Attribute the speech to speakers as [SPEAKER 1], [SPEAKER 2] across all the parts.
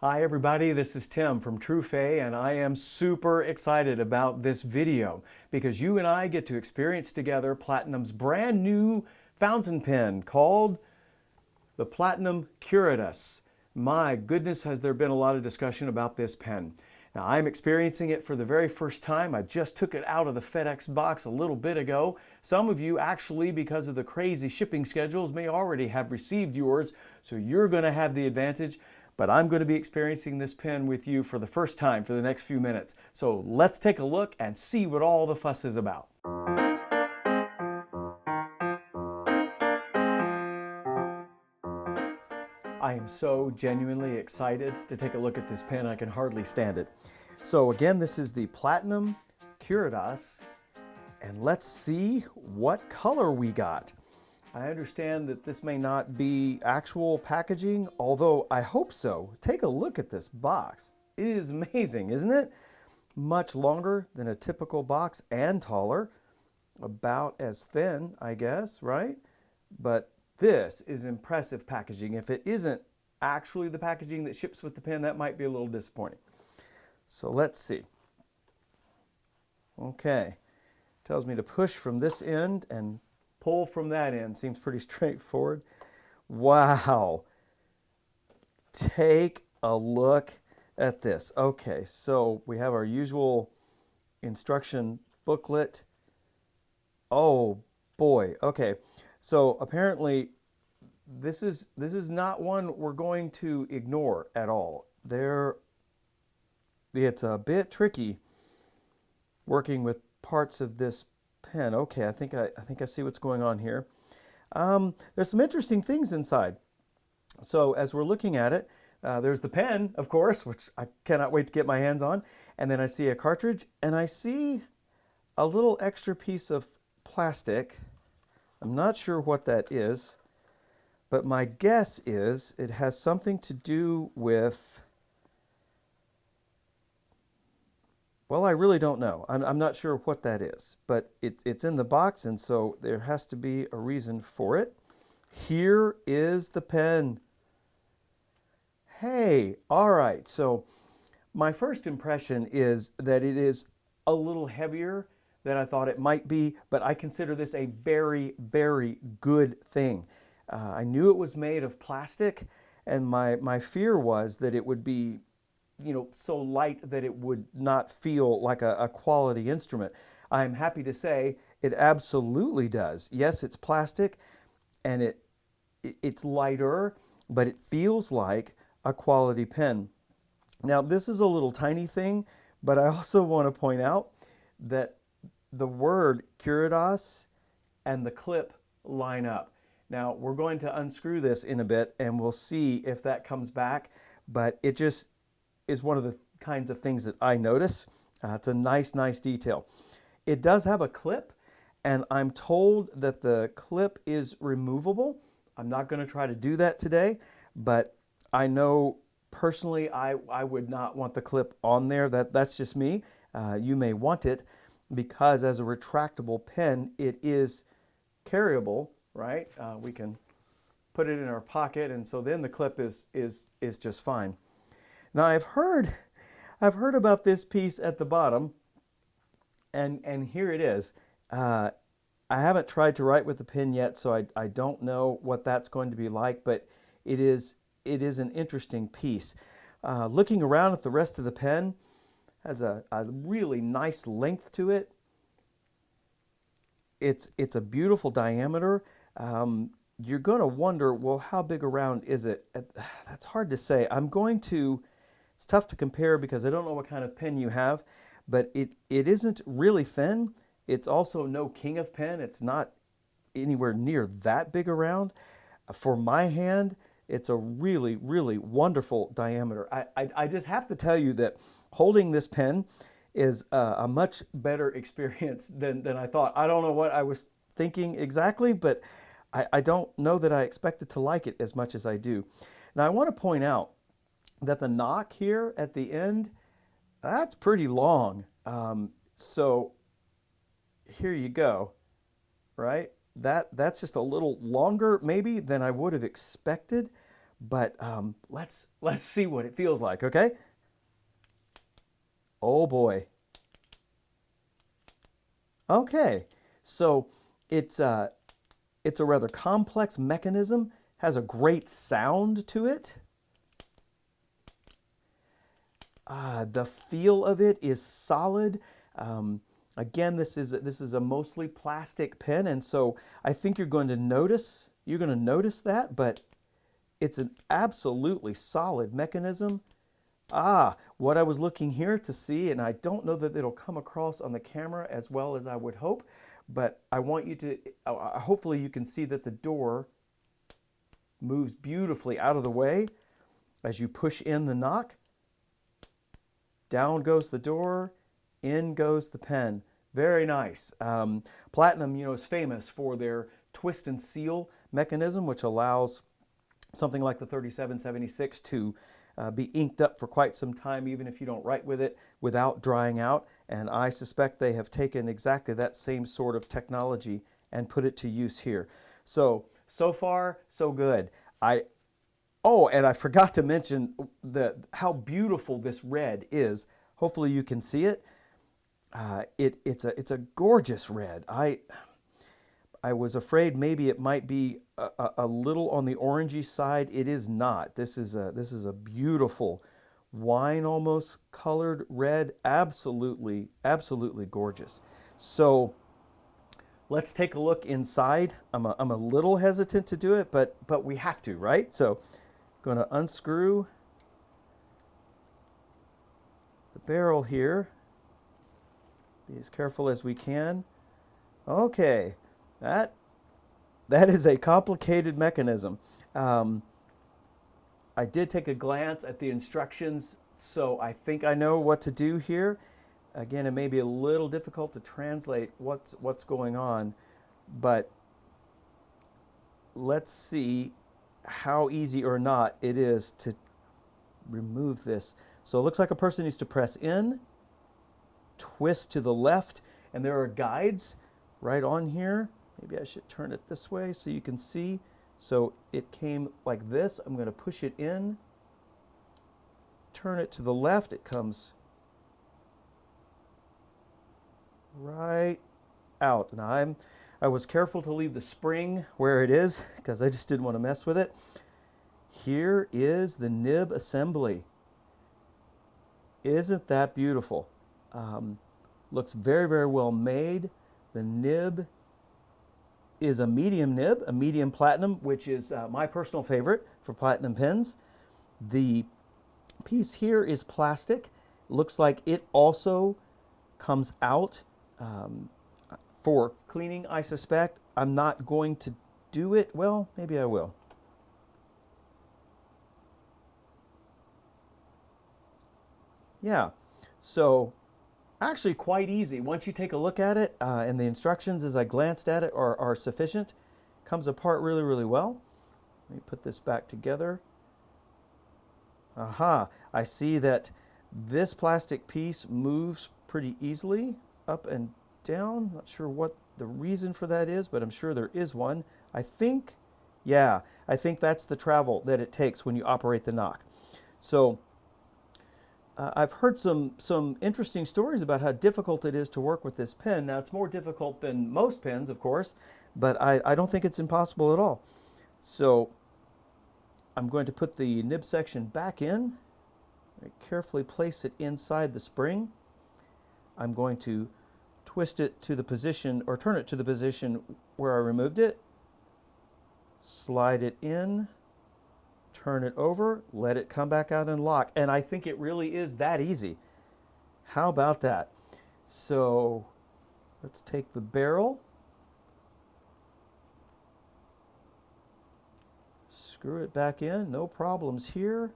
[SPEAKER 1] Hi everybody, this is Tim from Truphae, and I am super excited about this video because you and I get to experience together Platinum's brand new fountain pen called the Platinum Curidas. My goodness, has there been a lot of discussion about this pen. Now I'm experiencing it for the very first time. I just took it out of the FedEx box a little bit ago. Some of you actually, because of the crazy shipping schedules, may already have received yours, so you're going to have the advantage. But I'm going to be experiencing this pen with you for the first time for the next few minutes. So let's take a look and see what all the fuss is about. I am so genuinely excited to take a look at this pen. I can hardly stand it. So again, this is the Platinum Curidas, and let's see what color we got. I understand that this may not be actual packaging, although I hope so. Take a look at this box. It is amazing, isn't it? Much longer than a typical box and taller. About as thin, I guess, right? But this is impressive packaging. If it isn't actually the packaging that ships with the pen, that might be a little disappointing. So let's see. Okay. Tells me to push from this end and pull from that end. Seems pretty straightforward. Wow. Take a look at this. Okay, so we have our usual instruction booklet. Oh boy. Okay. So apparently this is not one we're going to ignore at all. It's a bit tricky working with parts of this pen. Okay, I think I see what's going on here. There's some interesting things inside. So as we're looking at it, there's the pen, of course, which I cannot wait to get my hands on. And then I see a cartridge, and I see a little extra piece of plastic. I'm not sure what that is, but my guess is it has something to do with, well, I really don't know. I'm not sure what that is, but it's in the box, and so there has to be a reason for it. Here is the pen. Hey, all right. So my first impression is that it is a little heavier than I thought it might be, but I consider this a very, very good thing. I knew it was made of plastic, and my fear was that it would be, so light that it would not feel like a quality instrument. I'm happy to say it absolutely does. Yes, it's plastic, and it's lighter, but it feels like a quality pen. Now, this is a little tiny thing, but I also want to point out that the word Curidas and the clip line up. Now, we're going to unscrew this in a bit, and we'll see if that comes back, but it just is one of the kinds of things that I notice. It's a nice detail. It does have a clip, and I'm told that the clip is removable. I'm not going to try to do that today, but I know personally I would not want the clip on there. That's just me. You may want it because as a retractable pen, it is carryable, right? We can put it in our pocket, and so then the clip is just fine. Now I've heard about this piece at the bottom, and here it is. I haven't tried to write with the pen yet, so I don't know what that's going to be like, but it is an interesting piece. Looking around at the rest of the pen, has a really nice length to it. It's a beautiful diameter. You're going to wonder, well, how big around is it? That's hard to say. It's tough to compare because I don't know what kind of pen you have, but it isn't really thin. It's also no king of pen. It's not anywhere near that big around. For my hand, it's a really, really wonderful diameter. I just have to tell you that holding this pen is a much better experience than I thought. I don't know what I was thinking exactly, but I don't know that I expected to like it as much as I do. Now I want to point out that the knock here at the end, that's pretty long. So here you go, right? That's just a little longer maybe than I would have expected, but let's see what it feels like, okay? Oh boy. Okay, so it's a rather complex mechanism, has a great sound to it. The feel of it is solid. Again, this is a mostly plastic pen, and so I think you're going to notice that, but it's an absolutely solid mechanism. What I was looking here to see, and I don't know that it'll come across on the camera as well as I would hope, but I want you to, hopefully you can see that the door moves beautifully out of the way as you push in the knock. Down goes the door, in goes the pen. Very nice. Platinum, is famous for their twist and seal mechanism, which allows something like the 3776 to be inked up for quite some time, even if you don't write with it, without drying out. And I suspect they have taken exactly that same sort of technology and put it to use here. So far, so good. And I forgot to mention how beautiful this red is. Hopefully you can see it. It's a gorgeous red. I was afraid maybe it might be a little on the orangey side. It is not. This is a beautiful wine almost colored red. Absolutely gorgeous. So let's take a look inside. I'm a little hesitant to do it, but we have to, right? So I'm going to unscrew the barrel here. Be as careful as we can. Okay, that is a complicated mechanism. I did take a glance at the instructions, so I think I know what to do here. Again, it may be a little difficult to translate what's going on, but let's see how easy or not it is to remove this. So it looks like a person needs to press in, twist to the left, and there are guides right on here. Maybe I should turn it this way so you can see. So it came like this. I'm going to push it in, turn it to the left. It comes right out. Now I was careful to leave the spring where it is because I just didn't want to mess with it. Here is the nib assembly. Isn't that beautiful? Looks very, very well made. The nib is a medium nib, a medium platinum, which is my personal favorite for platinum pens. The piece here is plastic. Looks like it also comes out for cleaning, I suspect. I'm not going to do it. Well, maybe I will. Yeah, so actually quite easy. Once you take a look at it, and the instructions as I glanced at it are sufficient, comes apart really, really well. Let me put this back together. Aha, I see that this plastic piece moves pretty easily up and down. Not sure what the reason for that is, but I'm sure there is one. I think that's the travel that it takes when you operate the knock. So I've heard some interesting stories about how difficult it is to work with this pen. Now, it's more difficult than most pens, of course, but I don't think it's impossible at all. So I'm going to put the nib section back in. I carefully place it inside the spring. I'm going to twist it to the position, or turn it to the position where I removed it. Slide it in. Turn it over, let it come back out and lock. And I think it really is that easy. How about that? So let's take the barrel, screw it back in, no problems here.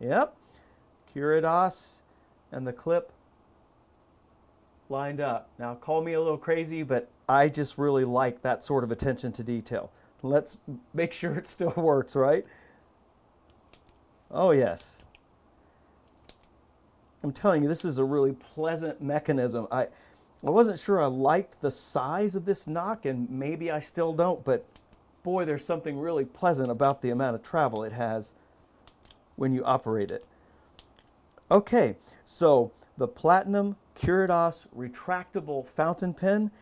[SPEAKER 1] Yep, Curidas and the clip lined up. Now call me a little crazy, but I just really like that sort of attention to detail. Let's make sure it still works, right? Oh, yes. I'm telling you, this is a really pleasant mechanism. I wasn't sure I liked the size of this knock, and maybe I still don't, but boy, there's something really pleasant about the amount of travel it has when you operate it. Okay, so the Platinum Curidas retractable fountain pen,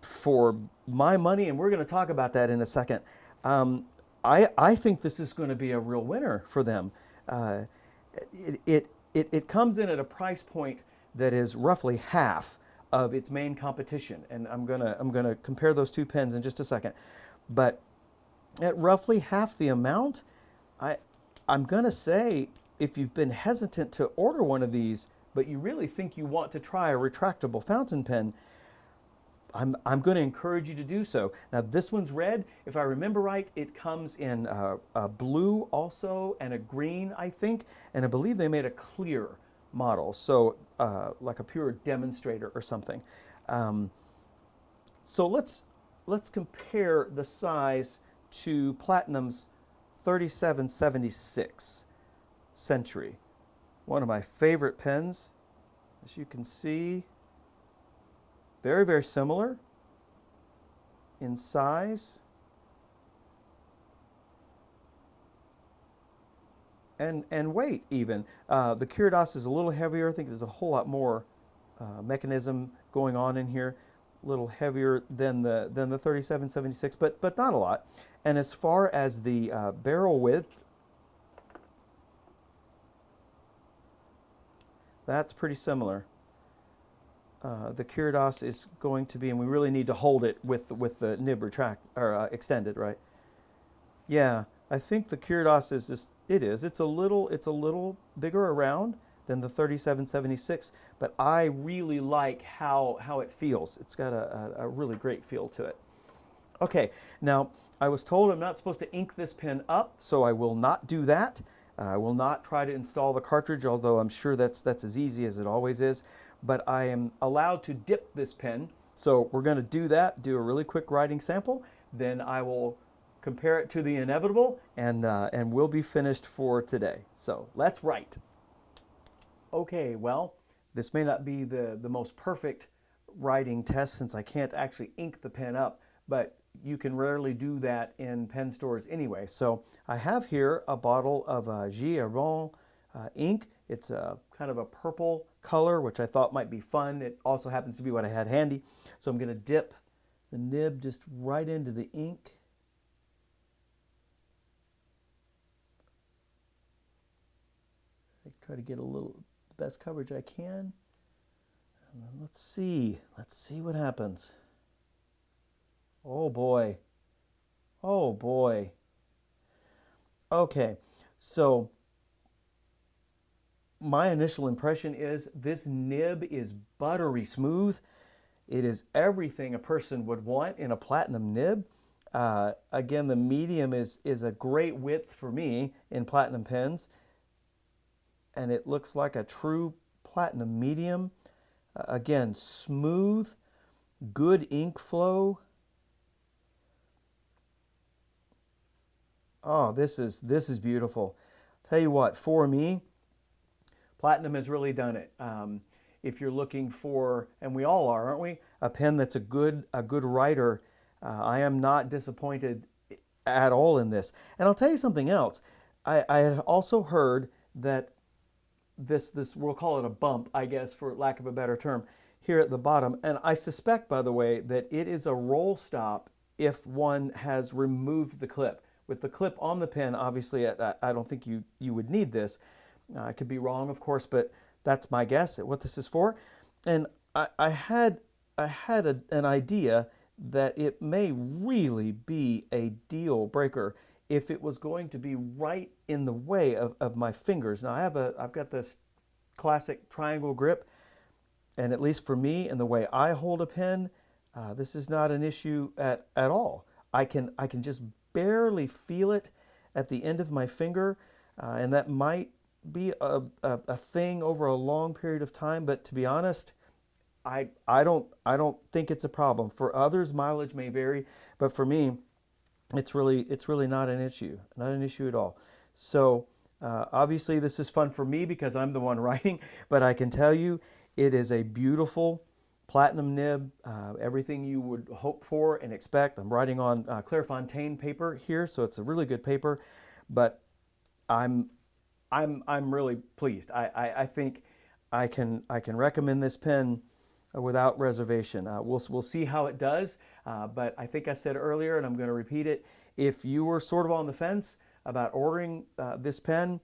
[SPEAKER 1] for my money, and we're going to talk about that in a second. I think this is going to be a real winner for them. It comes in at a price point that is roughly half of its main competition, and I'm gonna compare those two pens in just a second. But at roughly half the amount, I'm gonna say, if you've been hesitant to order one of these, but you really think you want to try a retractable fountain pen, I'm going to encourage you to do so. Now, this one's red. If I remember right, it comes in a blue also and a green, I think. And I believe they made a clear model, so like a pure demonstrator or something. So let's compare the size to Platinum's 3776 Century. One of my favorite pens, as you can see. Very, very similar in size and weight even. The Curidas is a little heavier. I think there's a whole lot more mechanism going on in here. A little heavier than the 3776, but not a lot. And as far as the barrel width, that's pretty similar. The Curidas is going to be, and we really need to hold it with the nib extended, right? Yeah, I think the Curidas is just, it's a little bigger around than the 3776, but I really like how it feels. It's got a really great feel to it. Okay, now I was told I'm not supposed to ink this pen up, so I will not do that. I will not try to install the cartridge, although I'm sure that's as easy as it always is. But I am allowed to dip this pen, so we're going to do that, do a really quick writing sample, then I will compare it to the inevitable, and we'll be finished for today. So let's write. Okay, well, this may not be the most perfect writing test since I can't actually ink the pen up, but you can rarely do that in pen stores anyway. So I have here a bottle of Giron ink. It's a kind of a purple color, which I thought might be fun. It also happens to be what I had handy. So I'm going to dip the nib just right into the ink. I try to get the best coverage I can. And then let's see what happens. Oh boy. Oh boy. Okay, so my initial impression is this nib is buttery smooth. It is everything a person would want in a platinum nib. Again, the medium is a great width for me in platinum pens, and it looks like a true platinum medium. Again, smooth, good ink flow. Oh, this is beautiful. Tell you what, for me, Platinum has really done it. If you're looking for, and we all are, aren't we, a pen that's a good writer, I am not disappointed at all in this. And I'll tell you something else. I had also heard that this we'll call it a bump, I guess, for lack of a better term, here at the bottom. And I suspect, by the way, that it is a roll stop if one has removed the clip. With the clip on the pen, obviously, I don't think you would need this. I could be wrong, of course, but that's my guess at what this is for. And I had an idea that it may really be a deal breaker if it was going to be right in the way of my fingers. Now I've got this classic triangle grip, and at least for me and the way I hold a pen, this is not an issue at all. I can just barely feel it at the end of my finger, and that might be a thing over a long period of time, but to be honest, I don't think it's a problem. For others, mileage may vary, but for me, it's really not an issue at all. So obviously this is fun for me because I'm the one writing, but I can tell you it is a beautiful platinum nib, everything you would hope for and expect. I'm writing on Clairefontaine paper here, so it's a really good paper, but I'm really pleased. I think I can recommend this pen without reservation. We'll see how it does, but I think I said earlier, and I'm going to repeat it, if you were sort of on the fence about ordering this pen,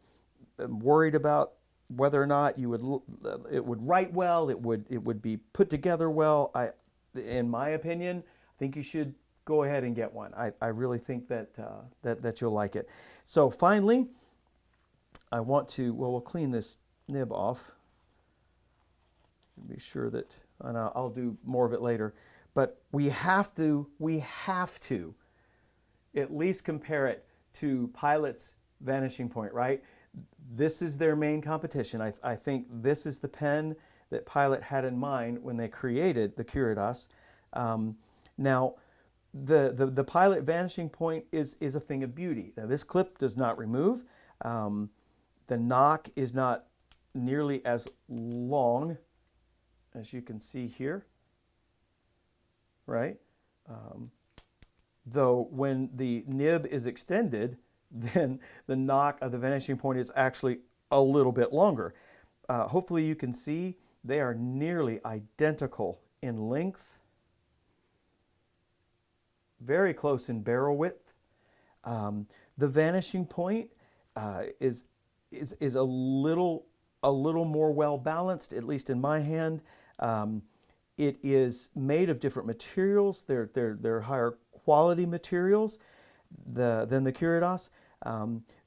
[SPEAKER 1] worried about whether or not it would write well, it would be put together well, in my opinion, I think you should go ahead and get one. I really think that you'll like it. So finally, I want to, well, we'll clean this nib off. Be sure that, and I'll do more of it later, but we have to at least compare it to Pilot's Vanishing Point, right? This is their main competition. I think this is the pen that Pilot had in mind when they created the Curidas. Now, the Pilot Vanishing Point is a thing of beauty. Now, this clip does not remove. The knock is not nearly as long as you can see here, right? Though when the nib is extended, then the knock of the Vanishing Point is actually a little bit longer. Hopefully you can see they are nearly identical in length, very close in barrel width. The Vanishing Point is a little more well balanced, at least in my hand. It is made of different materials. They're higher quality materials than the Curidas.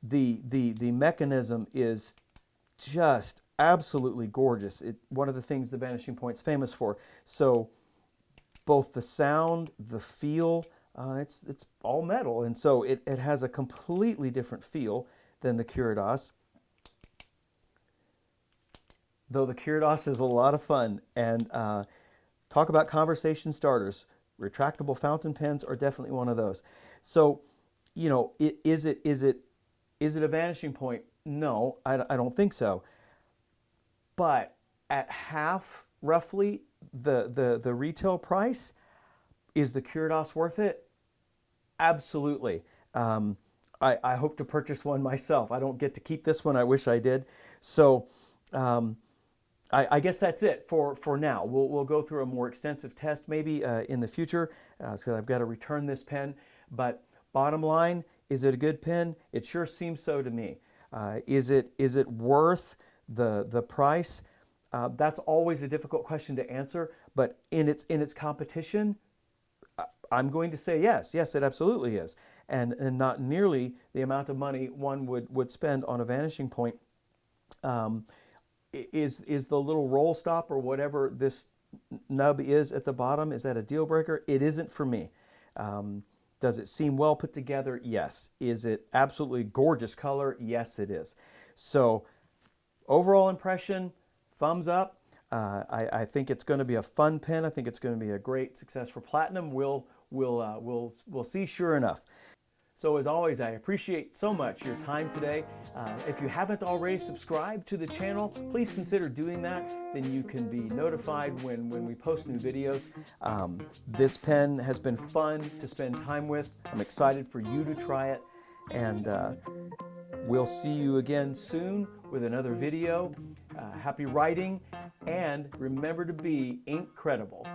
[SPEAKER 1] The mechanism is just absolutely gorgeous. One of the things the Vanishing Point's famous for. So both the sound, the feel, it's all metal, and so it has a completely different feel than the Curidas. Though the Curidas is a lot of fun, and talk about conversation starters. Retractable fountain pens are definitely one of those. So, you know, is it a Vanishing Point? No, I don't think so. But at half, roughly, the retail price, is the Curidas worth it? Absolutely. I hope to purchase one myself. I don't get to keep this one. I wish I did. So I guess that's it for now. We'll go through a more extensive test maybe in the future, because I've got to return this pen. But bottom line, is it a good pen? It sure seems so to me. Is it worth the price? That's always a difficult question to answer. But in its competition, I'm going to say yes. Yes, it absolutely is. And not nearly the amount of money one would spend on a Vanishing Point. Is the little roll stop or whatever this nub is at the bottom, is that a deal breaker? It isn't for me. Does it seem well put together? Yes. Is it absolutely gorgeous color? Yes, it is. So overall impression, thumbs up. I think it's going to be a fun pen. I think it's going to be a great success for Platinum. We'll see sure enough. So as always, I appreciate so much your time today. If you haven't already subscribed to the channel, please consider doing that. Then you can be notified when we post new videos. This pen has been fun to spend time with. I'm excited for you to try it. And we'll see you again soon with another video. Happy writing, and remember to be incredible.